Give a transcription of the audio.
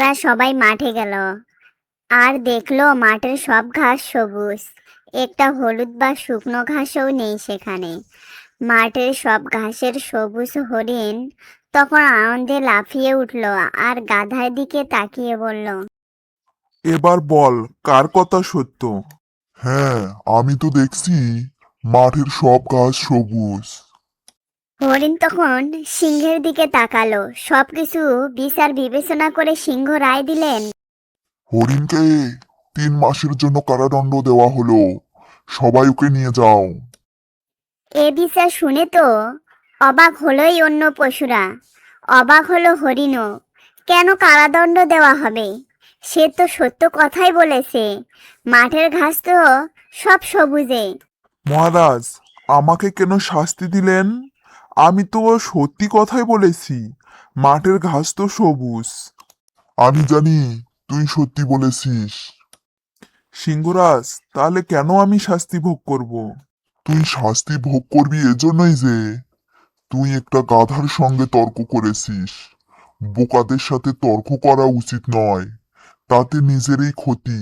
তারা সবাই মাঠে গেল আর দেখলো মাঠের সব ঘাস সবুজ, একটা হলুদ বা শুকনো ঘাসও নেই সেখানে। মাঠের সব ঘাসের সবুজ হরিণ তখন আনন্দে লাফিয়ে উঠল আর গাধার দিকে তাকিয়ে বলল, এবার বল, কার কথা সত্য? হ্যাঁ, আমি তো দেখছি মাঠের সব ঘাস সবুজ। হরিণ তখন সিংহের দিকে তাকালো। সবকিছু বিচার বিবেচনা করে সিংহ রায় দিলেন, হরিণকে 3 মাসের জন্য কারাদণ্ড দেওয়া হলো। সবাই ওকে নিয়ে যাও। এ বিচার শুনে তো অবাক হলোই অন্য পশুরা, অবাক হলো হরিণও। কেন কারাদণ্ড দেওয়া হবে? সে তো সত্য কথাই বলেছে, মাঠের ঘাস তো সব সবুজে। মহারাজ, আমাকে কেন শাস্তি দিলেন? আমি তো সত্যি কথাই বলেছি, মাঠের ঘাস তো সবুজ। আমি জানি তুই সত্যি বলেছিস। সিংহরাজ, তাহলে কেন আমি শাস্তি ভোগ করব? তুই শাস্তি ভোগ করবি এজন্যই যে তুই একটা গাধার সঙ্গে তর্ক করেছিস। বোকাদের সাথে তর্ক করা উচিত নয়, তাতে নিজেরই ক্ষতি।